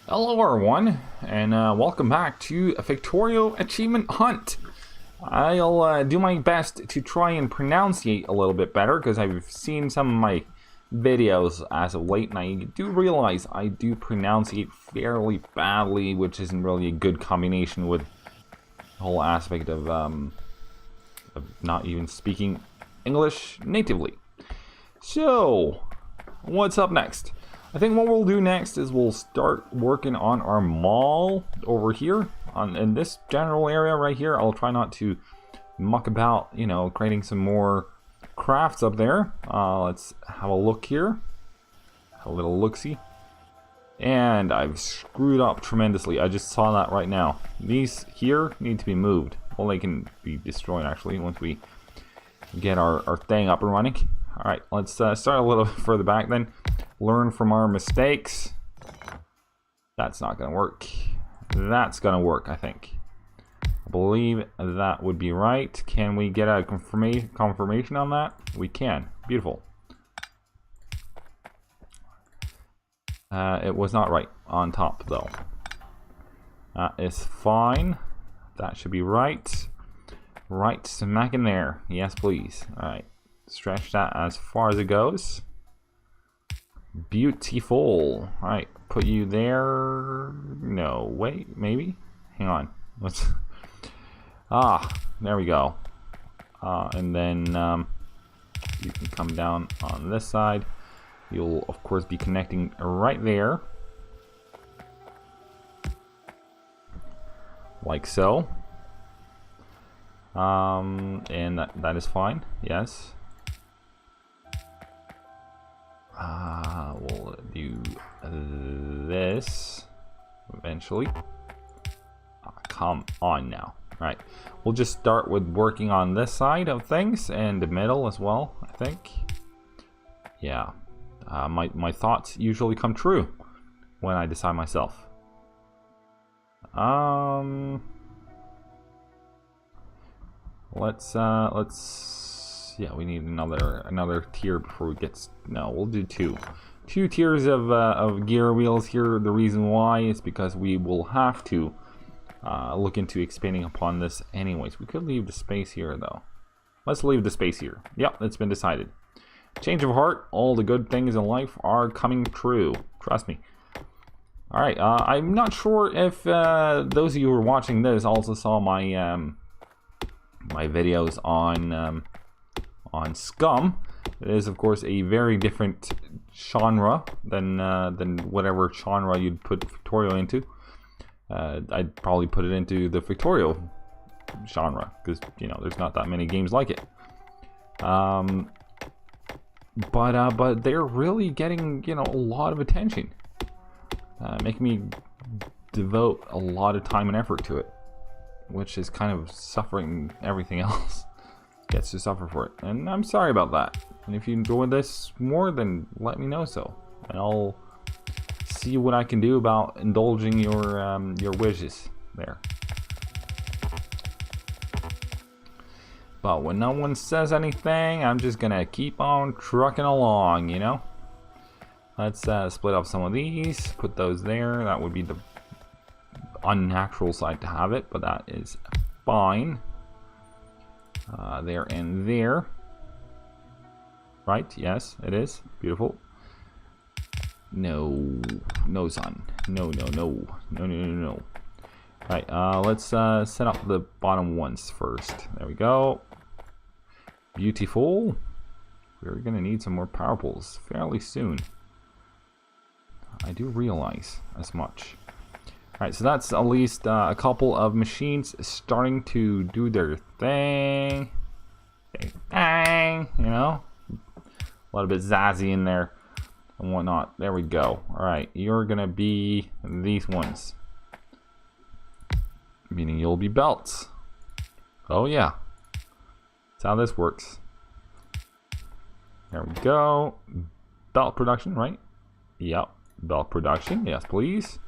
Hello everyone, and welcome back to a Factorio Achievement Hunt. I'll do my best to try and pronunciate a little bit better, because I've seen some of my videos as of late, and I do realize I do pronunciate fairly badly, which isn't really a good combination with the whole aspect of not even speaking English natively. So, what's up next? I think what we'll do next is we'll start working on our mall over here in this general area right here. I'll try not to muck about, you know, creating some more crafts up there. Let's have a look here. A little look-see. And I've screwed up tremendously. I just saw that right now. These here need to be moved. Well, they can be destroyed actually once we get our thing up and running. Alright, let's start a little further back then. Learn from our mistakes. That's not going to work. That's going to work, I think. I believe that would be right. Can we get a confirmation on that? We can. Beautiful. It was not right on top, though. That is fine. That should be right. Right smack in there. Yes, please. Alright. Stretch that as far as it goes. Beautiful. Alright, put you there. No, wait, maybe? Hang on. Let's. There we go. And then you can come down on this side. You'll, of course, be connecting right there. Like so. And that is fine. Yes. We'll do this eventually. Come on now. Right. We'll just start with working on this side of things and the middle as well, I think. Yeah. My thoughts usually come true when I decide myself. Yeah, we need another tier before we get. No, we'll do two tiers of gear wheels here. The reason why is because we will have to look into expanding upon this anyways. We could leave the space here though. Let's leave the space here. Yep, it's been decided. Change of heart. All the good things in life are coming true. Trust me. All right. I'm not sure if those of you who are watching this also saw my my videos on Scum. It is, of course, a very different genre than whatever genre you'd put Factorio into. I'd probably put it into the Factorio genre because, you know, there's not that many games like it. But they're really getting, you know, a lot of attention, making me devote a lot of time and effort to it, which is kind of suffering everything else. Gets to suffer for it, and I'm sorry about that. And if you enjoy this more, then let me know so, and I'll see what I can do about indulging your wishes there. But when no one says anything, I'm just gonna keep on trucking along, you know. Let's split up some of these, put those there. That would be the unnatural side to have it, but that is fine. There and there. Right? Yes, it is. Beautiful. No. No, son. No, no, no. No, no, no, no. Alright, let's set up the bottom ones first. There we go. Beautiful. We're going to need some more power poles fairly soon. I do realize as much. Alright, so that's at least a couple of machines starting to do their thing. Bang, you know? A little bit zazzy in there and whatnot. There we go. Alright, you're gonna be these ones. Meaning you'll be belts. Oh yeah. That's how this works. There we go. Belt production, right? Yep. Belt production, yes please.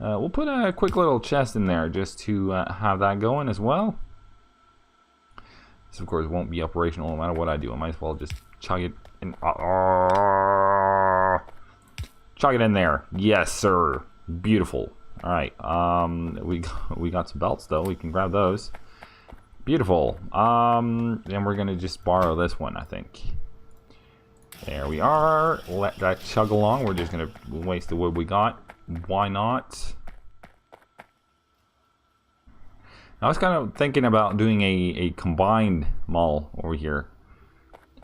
We'll put a quick little chest in there just to have that going as well. This, of course, won't be operational no matter what I do. I might as well just chug it in. Chug it in there. Yes, sir. Beautiful. All right. We got some belts though. We can grab those. Beautiful. Then we're gonna just borrow this one, I think. There we are. Let that chug along. We're just gonna waste the wood we got. Why not? I was kind of thinking about doing a combined mall over here.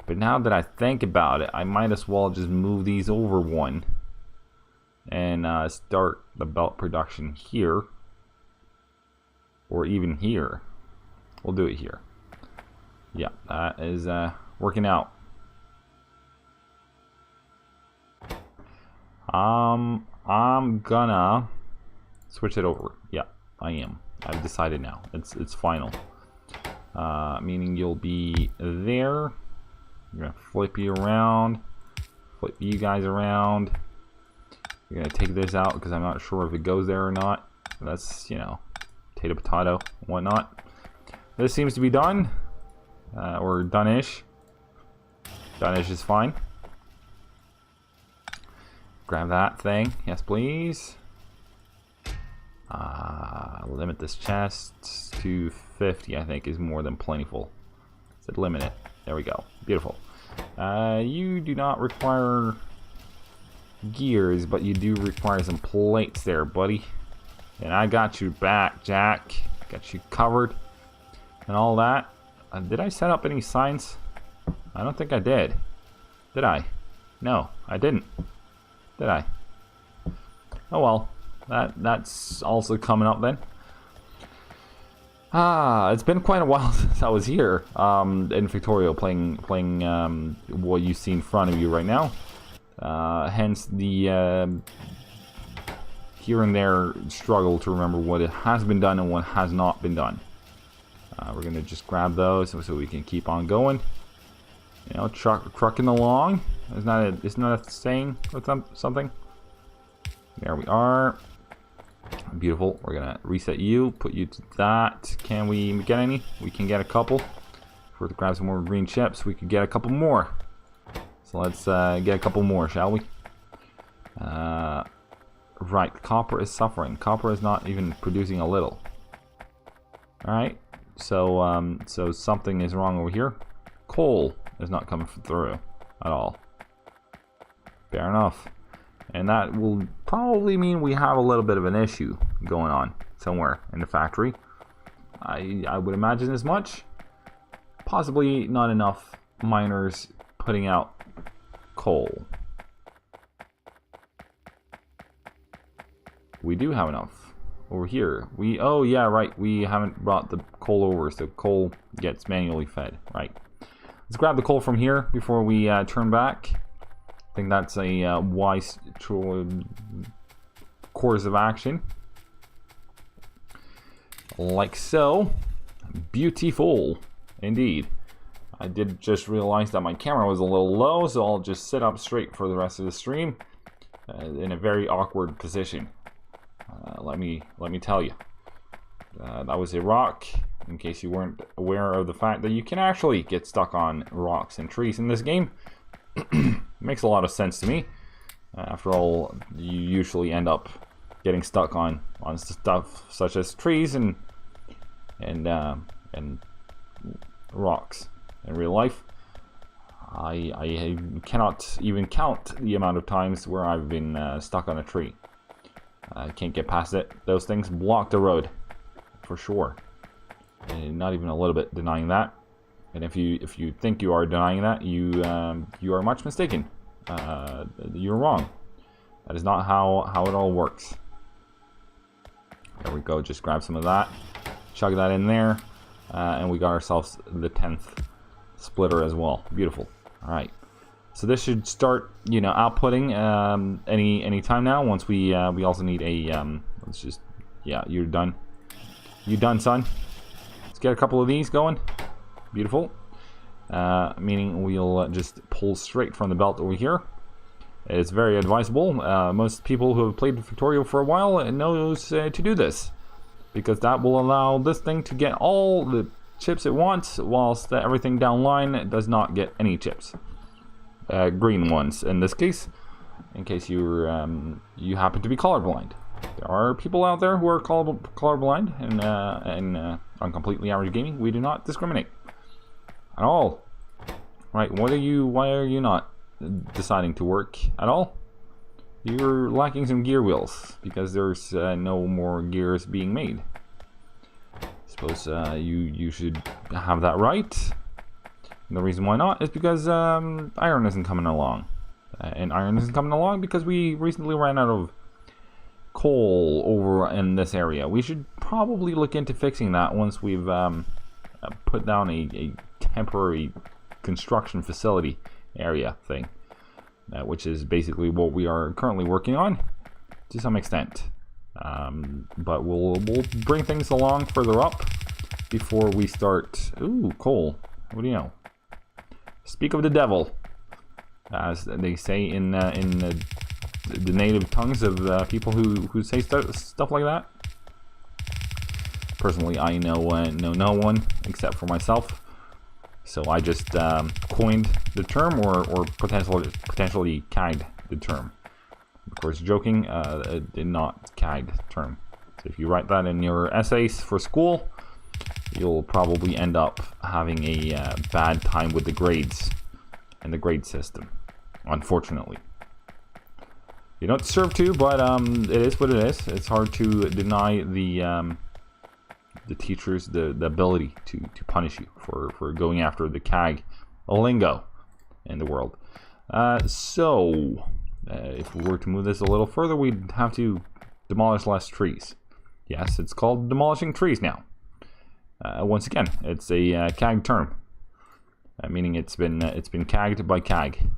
But now that I think about it, I might as well just move these over one. And start the belt production here. Or even here. We'll do it here. Yeah, that is working out. I'm gonna switch it over. Yeah, I am. I've decided now. It's final. Meaning you'll be there. I'm gonna flip you around. Flip you guys around. We're gonna take this out because I'm not sure if it goes there or not. That's, you know, potato, whatnot. This seems to be done. Or done-ish. Done-ish is fine. Grab that thing. Yes, please. Limit this chest to 50, I think, is more than plentiful. Said limit it. There we go. Beautiful. You do not require gears, but you do require some plates there, buddy. And I got you back, Jack. Got you covered. And all that. Did I set up any signs? I don't think I did. Did I? No, I didn't. Did I? Oh well. That's also coming up then. It's been quite a while since I was here in Factorio playing what you see in front of you right now. Hence the here and there struggle to remember what it has been done and what has not been done. We're gonna just grab those so we can keep on going. You know, trucking along. Isn't that a saying or something? There we are. Beautiful. We're gonna reset you, put you to that. Can we get any? We can get a couple. If we're to grab some more green chips, we could get a couple more. So let's get a couple more, shall we? Right, copper is suffering. Copper is not even producing a little. Alright, so so something is wrong over here. Coal is not coming through at all. Fair enough. And that will probably mean we have a little bit of an issue going on somewhere in the factory. I would imagine as much. Possibly not enough miners putting out coal. We do have enough over here. Oh yeah, right, we haven't brought the coal over, so coal gets manually fed. Right. Let's grab the coal from here before we turn back. I think that's a wise course of action. Like so. Beautiful. Indeed. I did just realize that my camera was a little low, so I'll just sit up straight for the rest of the stream in a very awkward position. Let me tell you. That was a rock, in case you weren't aware of the fact that you can actually get stuck on rocks and trees in this game. Makes a lot of sense to me. After all, you usually end up getting stuck on stuff such as trees and rocks in real life. I cannot even count the amount of times where I've been stuck on a tree. I can't get past it. Those things block the road, for sure. And not even a little bit denying that. And if you think you are denying that, you are much mistaken. You're wrong. That is not how it all works. There we go. Just grab some of that, chug that in there, and we got ourselves the 10th splitter as well. Beautiful. All right. So this should start, you know, outputting any time now. Once we also need a let's just, yeah, you're done. You done, son? Let's get a couple of these going. Beautiful. Meaning we'll just pull straight from the belt over here. It's very advisable. Most people who have played Factorio for a while knows to do this, because that will allow this thing to get all the chips it wants, whilst everything down line does not get any chips. Green ones in this case, in case you happen to be colorblind. There are people out there who are colorblind and on Completely Average Gaming. We do not discriminate at all. Right? Why are you not deciding to work at all? You're lacking some gear wheels because there's no more gears being made. Suppose you should have that right. And the reason why not is because iron isn't coming along. And iron isn't coming along because we recently ran out of coal over in this area. We should probably look into fixing that once we've put down a temporary construction facility area thing. Which is basically what we are currently working on to some extent. But we'll bring things along further up before we start. Ooh, coal. What do you know? Speak of the devil, as they say in the native tongues of people who say stuff like that. Personally, I know no one except for myself. So I just coined the term, or potentially cagged the term. Of course, joking, did not cag the term. So if you write that in your essays for school, you'll probably end up having a bad time with the grades and the grade system, unfortunately. You don't deserve to, but it is what it is. It's hard to deny the teachers the ability to punish you for going after the CAG lingo in the world. So if we were to move this a little further, we'd have to demolish less trees. Yes, it's called demolishing trees now. Once again, it's a CAG term, meaning it's been cagged by CAG.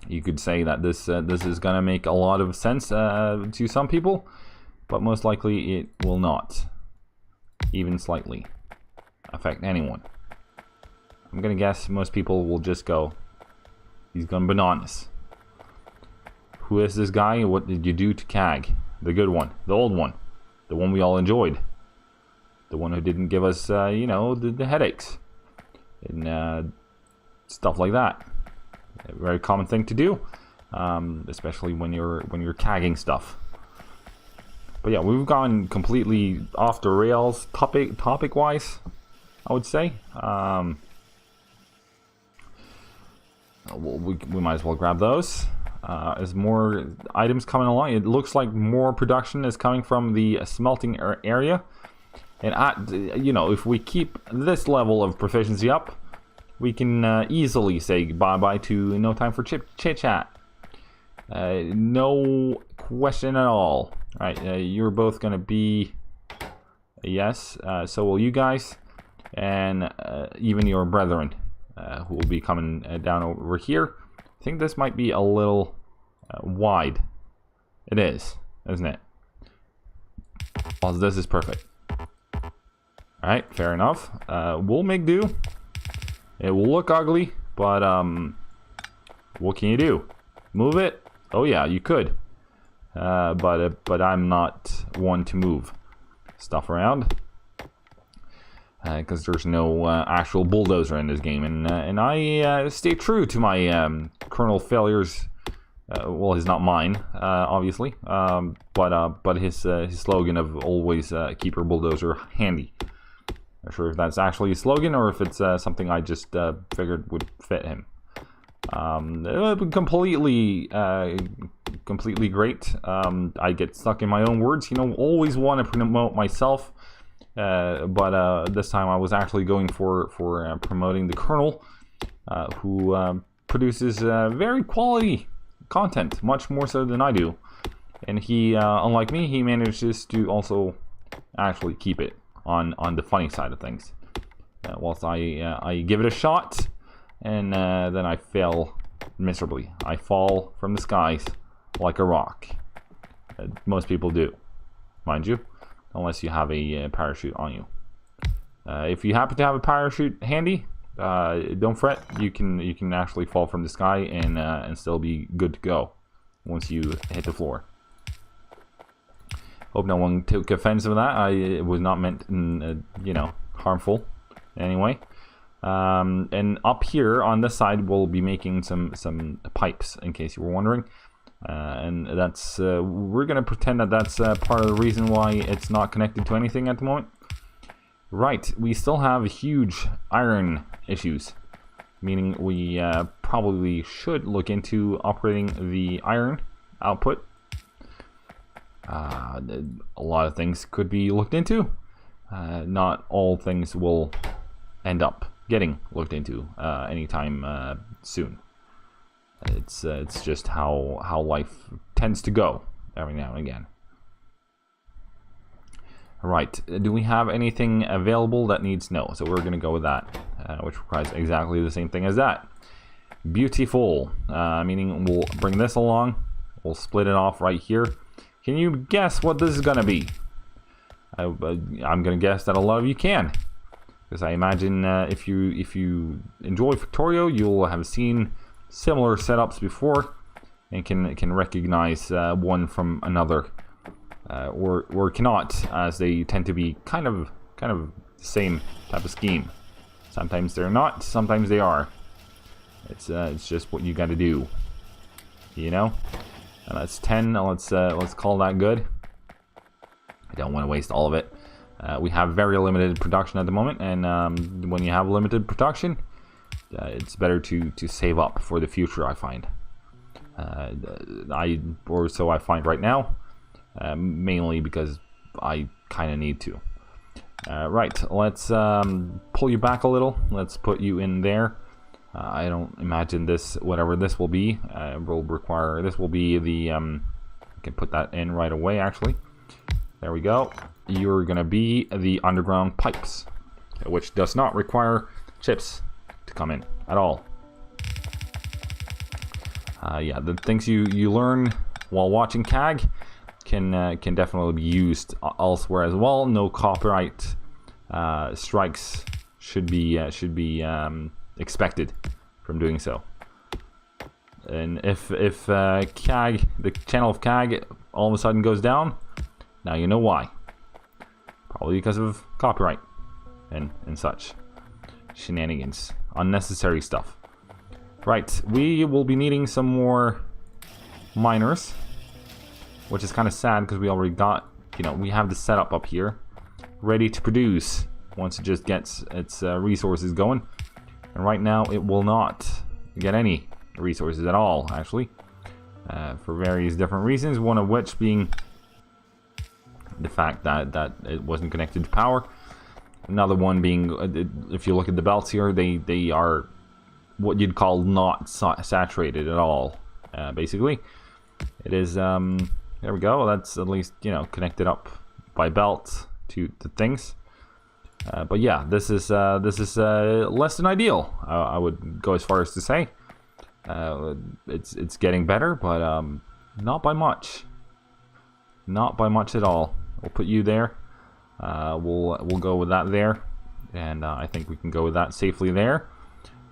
You could say that this is gonna make a lot of sense to some people, but most likely it will not even slightly affect anyone. I'm gonna guess most people will just go, he's gone bananas. Who is this guy? What did you do to CAG? The good one, the old one, the one we all enjoyed, the one who didn't give us you know, the headaches and stuff like that. A very common thing to do, especially when you're CAGing stuff. But yeah, we've gone completely off the rails topic wise, I would say. We might as well grab those. As more items coming along, it looks like more production is coming from the smelting area. And you know, if we keep this level of proficiency up, we can easily say bye-bye to no time for chit-chat. No question at all. Right, you're both gonna be a yes, so will you guys, and even your brethren who will be coming down over here. I think this might be a little wide. It is, isn't it? Well, this is perfect. Alright, fair enough. We'll make do. It will look ugly, but what can you do? Move it? Oh yeah, you could. But I'm not one to move stuff around because there's no actual bulldozer in this game, and I stay true to my kernel failures. Well, he's not mine, obviously, but his slogan of always keep your bulldozer handy. Not sure if that's actually a slogan or if it's something I just figured would fit him. Completely great. I get stuck in my own words, you know, always want to promote myself, but this time I was actually going for promoting the Colonel, who produces very quality content, much more so than I do, and he, unlike me, he manages to also actually keep it on the funny side of things, whilst I give it a shot. And then I fail miserably. I fall from the skies like a rock. Most people do, mind you, unless you have a parachute on you. If you happen to have a parachute handy, don't fret. You can actually fall from the sky and still be good to go once you hit the floor. Hope no one took offense of that. It was not meant in, you know, harmful anyway. And up here on this side we'll be making some pipes, in case you were wondering. and that's we're gonna pretend that that's part of the reason why it's not connected to anything at the moment. Right, we still have huge iron issues, meaning we probably should look into operating the iron output. A lot of things could be looked into. Not all things will end up getting looked into anytime soon. It's just how life tends to go every now and again. Right, do we have anything available that needs no? So we're going to go with that, which requires exactly the same thing as that. Beautiful, meaning we'll bring this along. We'll split it off right here. Can you guess what this is going to be? I'm going to guess that a lot of you can. Because I imagine if you enjoy Factorio, you'll have seen similar setups before and can recognize one from another. Or cannot, as they tend to be kind of the same type of scheme. Sometimes they're not, sometimes they are. It's just what you got to do, you know. And that's 10. Let's call that good. I don't want to waste all of it. We have very limited production at the moment, and when you have limited production, it's better to save up for the future. I find, or so I find right now. Mainly because I kind of need to. Right, let's pull you back a little. Let's put you in there. I don't imagine this, whatever this will be, will require, this will be the, I can put that in right away actually. There we go. You're going to be the underground pipes, which does not require chips to come in at all. Yeah, the things you learn while watching CAG can definitely be used elsewhere as well. No copyright strikes should be expected from doing so. And if CAG, the channel of CAG, all of a sudden goes down, now you know why. Probably because of copyright and such shenanigans, unnecessary stuff. Right, we will be needing some more miners, which is kind of sad because we already got, you know, we have the setup up here ready to produce once it just gets its resources going. And right now it will not get any resources at all, actually, for various different reasons, one of which being the fact that it wasn't connected to power. Another one being, if you look at the belts here, they are what you'd call not saturated at all, basically. It is, there we go, that's at least, you know, connected up by belt to things. But yeah, this is less than ideal. I would go as far as to say it's getting better, but not by much. Not by much at all. We'll put you there. We'll go with that there, and I think we can go with that safely there.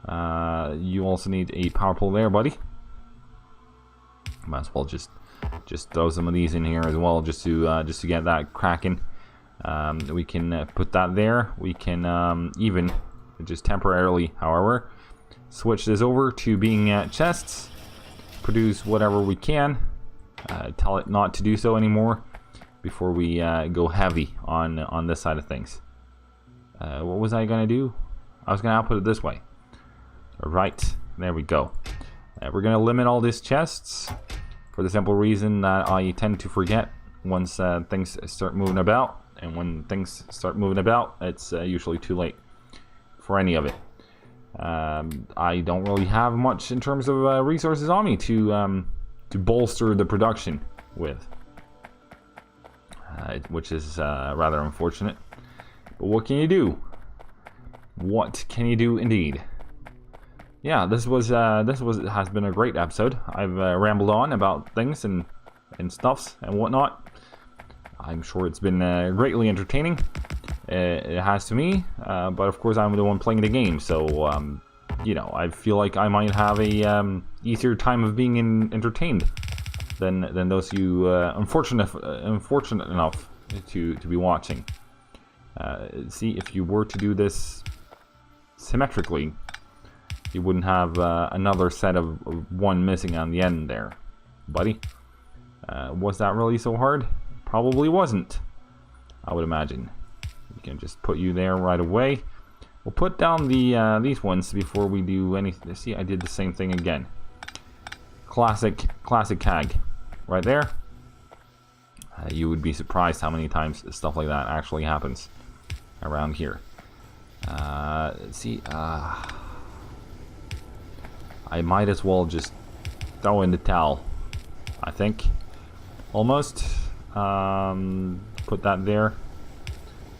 You also need a power pole there, buddy. Might as well just throw some of these in here as well, just to get that cracking. We can put that there. We can even just temporarily, however, switch this over to being chests. Produce whatever we can. Tell it not to do so anymore before we go heavy on this side of things. What was I gonna do? I was gonna output it this way. Right, there we go. We're gonna limit all these chests for the simple reason that I tend to forget once things start moving about, and when things start moving about, it's usually too late for any of it. I don't really have much in terms of resources on me to bolster the production with, which is rather unfortunate. But what can you do? What can you do indeed? Yeah, this has been a great episode. I've rambled on about things and stuffs and whatnot. I'm sure it's been greatly entertaining. It has to me, but of course I'm the one playing the game, so you know, I feel like I might have a easier time of being entertained than those you unfortunate enough to be watching. See, if you were to do this symmetrically, you wouldn't have another set of one missing on the end there. buddy. Was that really so hard? Probably wasn't, I would imagine. We can just put you there right away. We'll put down the these ones before we do anything. See, I did the same thing again. Classic CAG. Right there. You would be surprised how many times stuff like that actually happens around here. See, I might as well just throw in the towel, I think. Almost. Put that there.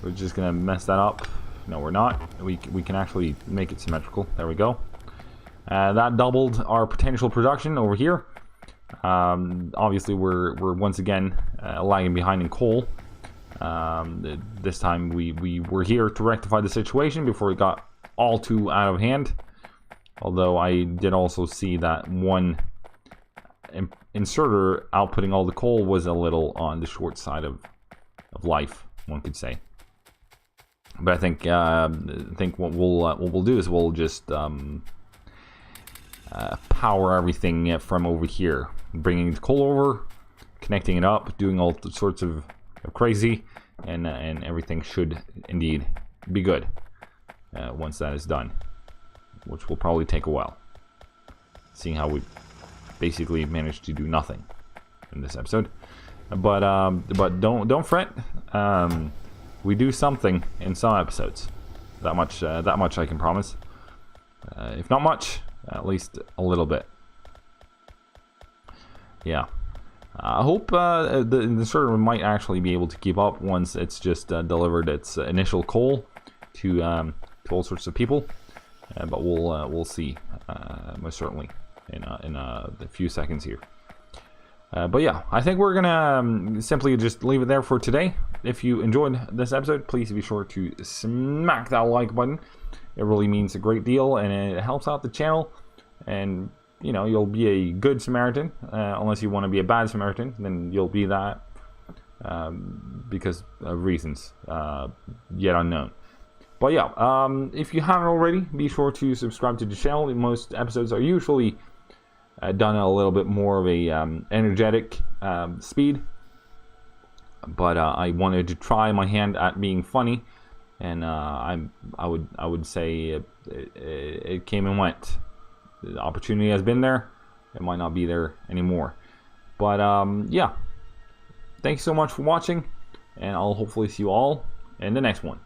We're just gonna mess that up. No, we're not. We can actually make it symmetrical. There we go. That doubled our potential production over here. Obviously, we're once again lagging behind in coal. This time we were here to rectify the situation before it got all too out of hand. Although I did also see that one inserter outputting all the coal was a little on the short side of life, one could say. But I think what we'll do is we'll just power everything from over here, bringing the coal over, connecting it up, doing all sorts of crazy, and everything should indeed be good once that is done, which will probably take a while, seeing how we basically managed to do nothing in this episode. But don't fret. We do something in some episodes. That much I can promise. If not much, at least a little bit. Yeah. I hope the server might actually be able to keep up once it's just delivered its initial coal to all sorts of people. But we'll see, most certainly in a few seconds here. But yeah, I think we're gonna simply just leave it there for today. If you enjoyed this episode, please be sure to smack that like button. It really means a great deal, and it helps out the channel. And you know, you'll be a good Samaritan, unless you want to be a bad Samaritan, then you'll be that because of reasons yet unknown. But yeah, if you haven't already, be sure to subscribe to the channel. Most episodes are usually done at a little bit more of a energetic speed, but I wanted to try my hand at being funny, and I would say it came and went. The opportunity has been there. It might not be there anymore. But yeah, thanks so much for watching, and I'll hopefully see you all in the next one.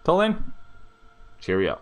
Till then, cheerio.